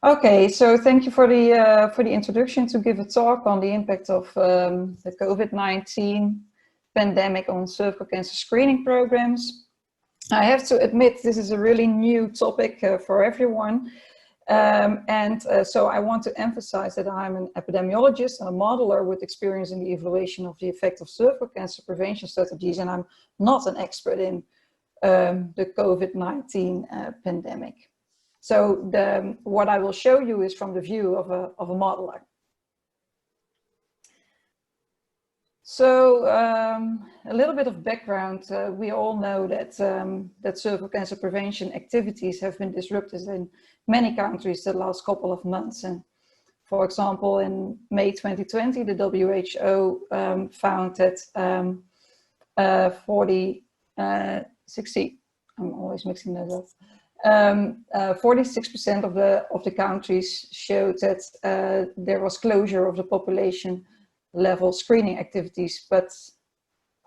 Okay, so thank you for the introduction to give a talk on the impact of the COVID-19 pandemic on cervical cancer screening programs. I have to admit this is a really new topic for everyone. So I want to emphasize that I'm an epidemiologist and a modeler with experience in the evaluation of the effect of cervical cancer prevention strategies, and I'm not an expert in the COVID-19 pandemic. So what I will show you is from the view of a modeler. So a little bit of background. We all know that, that cervical cancer prevention activities have been disrupted in many countries the last couple of months. And for example, in May 2020, the WHO found that I'm always mixing that up. 46% of the countries showed that there was closure of the population level screening activities, but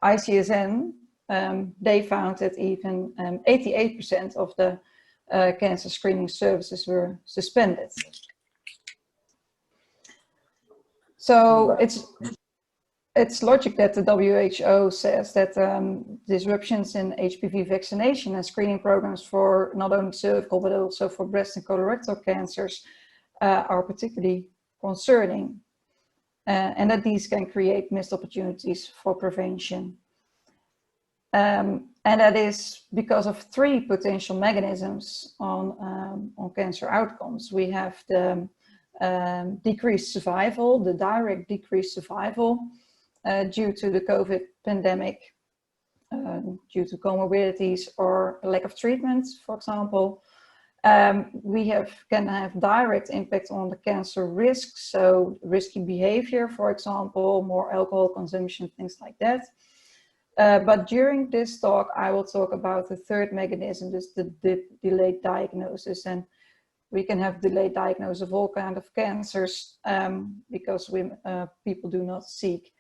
ICSN, they found that even 88% of the cancer screening services were suspended. So it's logic that the WHO says that disruptions in HPV vaccination and screening programs for not only cervical but also for breast and colorectal cancers are particularly concerning, and that these can create missed opportunities for prevention. And that is because of three potential mechanisms on cancer outcomes. We have the decreased survival, the direct decreased survival, due to the COVID pandemic, due to comorbidities or lack of treatment, for example. We can have direct impact on the cancer risks, so risky behavior, for example, more alcohol consumption, things like that. But during this talk, I will talk about the third mechanism, this the delayed diagnosis. And we can have delayed diagnosis of all kinds of cancers because people do not seek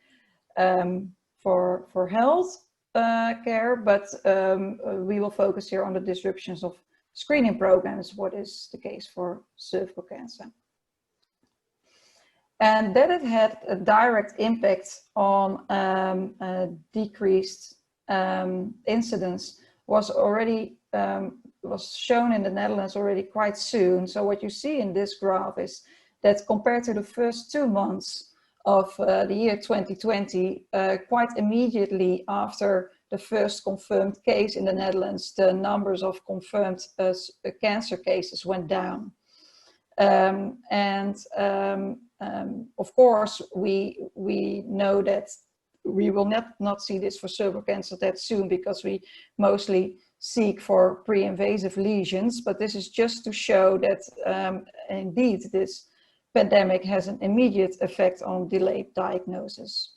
for health care, but we will focus here on the disruptions of screening programs, what is the case for cervical cancer. And that it had a direct impact on decreased incidence was already was shown in the Netherlands already quite soon. So what you see in this graph is that compared to the first 2 months of the year 2020, quite immediately after the first confirmed case in the Netherlands, the numbers of confirmed cancer cases went down. Of course, we know that we will not see this for cervical cancer that soon because we mostly seek for pre-invasive lesions, but this is just to show that indeed this pandemic has an immediate effect on delayed diagnosis.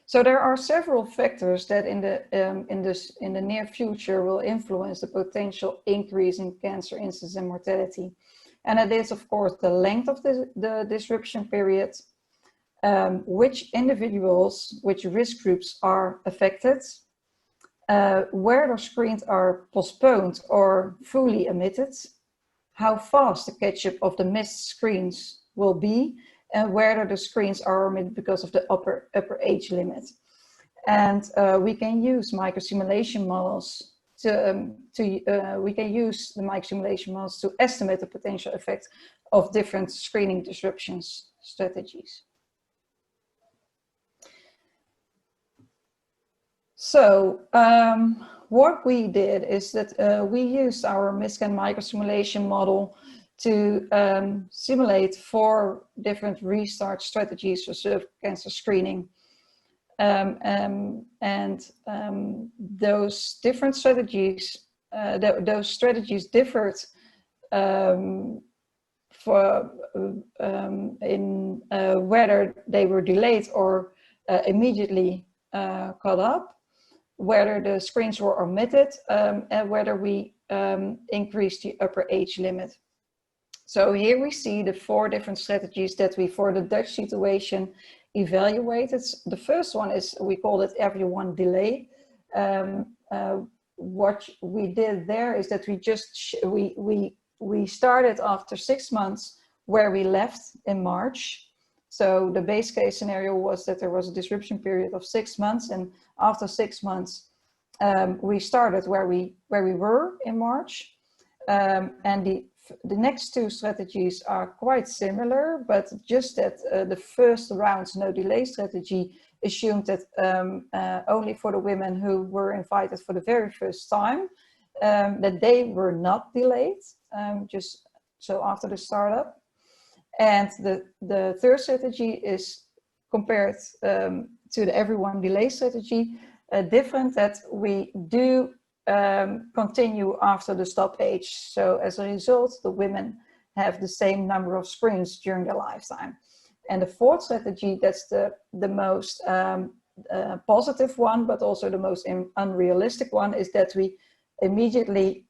So there are several factors that in the near future will influence the potential increase in cancer incidence and mortality. And it is, of course, the length of the disruption period, which individuals, which risk groups are affected, where the screens are postponed or fully omitted, how fast the catch-up of the missed screens will be, and whether the screens are omitted because of the upper age limit. And we can use microsimulation models we can use the microsimulation models to estimate the potential effect of different screening disruptions strategies. So what we did is that we used our MISCAN microsimulation model to simulate 4 different restart strategies for cervical cancer screening. Those different strategies, those strategies differed in whether they were delayed or immediately caught up, whether the screens were omitted, and whether we increased the upper age limit. So here we see the 4 different strategies that we, for the Dutch situation, evaluated. The first one is, we call it everyone delay. what we did there is that we started after 6 months where we left in March. So the base case scenario was that there was a disruption period of 6 months, and after 6 months, we started where we were in March. And the next two strategies are quite similar, but just that the first round's no delay strategy assumed that only for the women who were invited for the very first time, that they were not delayed, just so after the startup. And the third strategy is compared to the everyone delay strategy, different, that we do continue after the stop age. So as a result, the women have the same number of screens during their lifetime. And the fourth strategy, that's the most positive one, but also the most unrealistic one, is that we immediately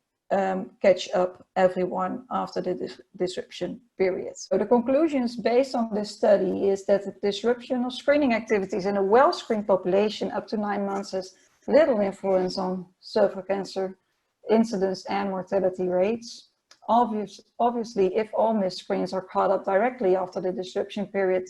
catch up everyone after the disruption period. So the conclusions based on this study is that the disruption of screening activities in a well-screened population up to 9 months has little influence on cervical cancer incidence and mortality rates. Obviously, if all missed screens are caught up directly after the disruption period,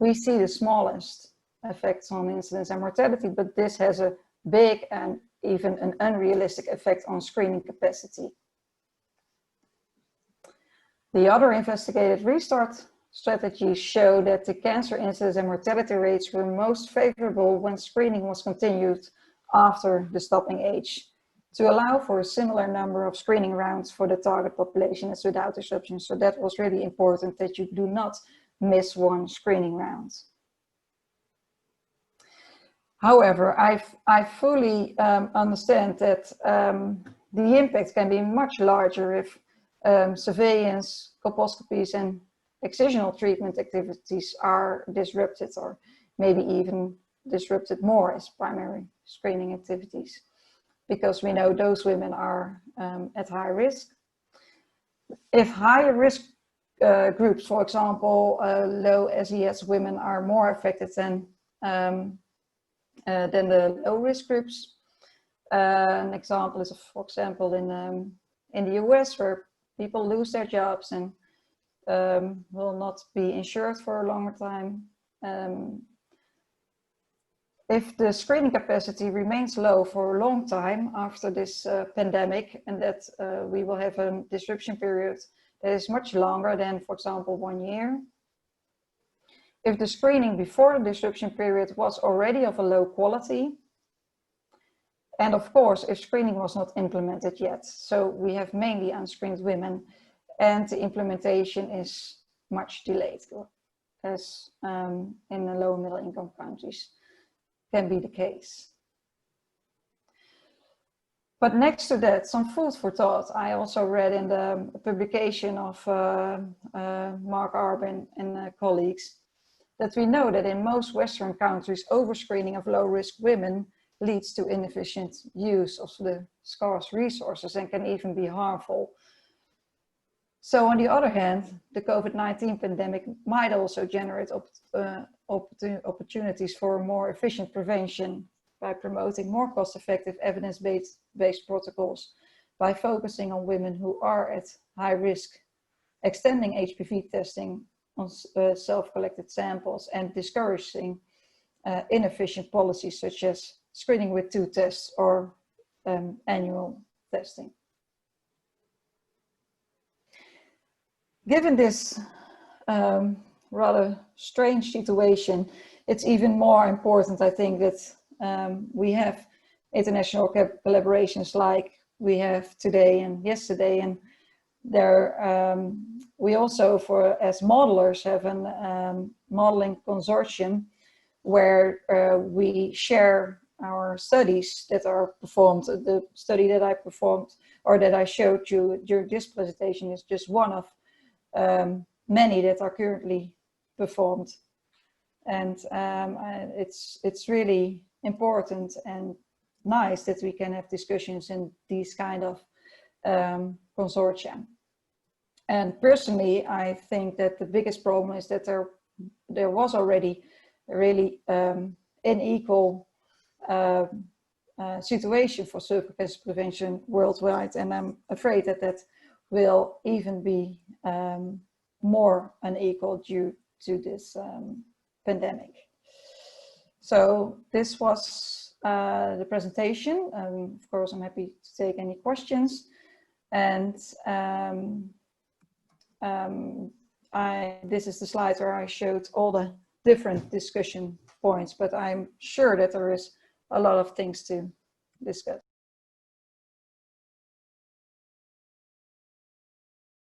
we see the smallest effects on incidence and mortality, but this has a big and even an unrealistic effect on screening capacity. The other investigated restart strategies show that the cancer incidence and mortality rates were most favorable when screening was continued after the stopping age, to allow for a similar number of screening rounds for the target population as without disruption. So that was really important, that you do not miss one screening round. However, I fully understand that the impact can be much larger if surveillance, colposcopies and excisional treatment activities are disrupted, or maybe even disrupted more as primary screening activities, because we know those women are at high risk. If higher risk groups, for example, low SES women, are more affected than the low risk groups. An example is, for example, in the US, where people lose their jobs and will not be insured for a longer time. If the screening capacity remains low for a long time after this pandemic, and that we will have a disruption period that is much longer than, for example, 1 year. If the screening before the disruption period was already of a low quality, and of course, if screening was not implemented yet, so we have mainly unscreened women, and the implementation is much delayed, as in the low and middle income countries can be the case. But next to that, some food for thought. I also read in the publication of Mark Arbin and colleagues that we know that in most Western countries, overscreening of low-risk women leads to inefficient use of the scarce resources and can even be harmful. So on the other hand, the COVID-19 pandemic might also generate opportunities for more efficient prevention by promoting more cost-effective evidence-based protocols, by focusing on women who are at high risk, extending HPV testing on self-collected samples, and discouraging inefficient policies such as screening with 2 tests or annual testing. Given this rather strange situation, it's even more important, I think, that we have international collaborations like we have today and yesterday, and there we also, as modelers, have a modeling consortium where we share our studies that are performed. The study that I performed, or that I showed you during this presentation, is just one of many that are currently performed, and it's really important and nice that we can have discussions in these kind of consortia. And personally, I think that the biggest problem is that there was already a really unequal situation for cervical cancer prevention worldwide, and I'm afraid that that will even be more unequal due to this pandemic. So this was the presentation. Of course, I'm happy to take any questions. And this is the slide where I showed all the different discussion points, but I'm sure that there is a lot of things to discuss.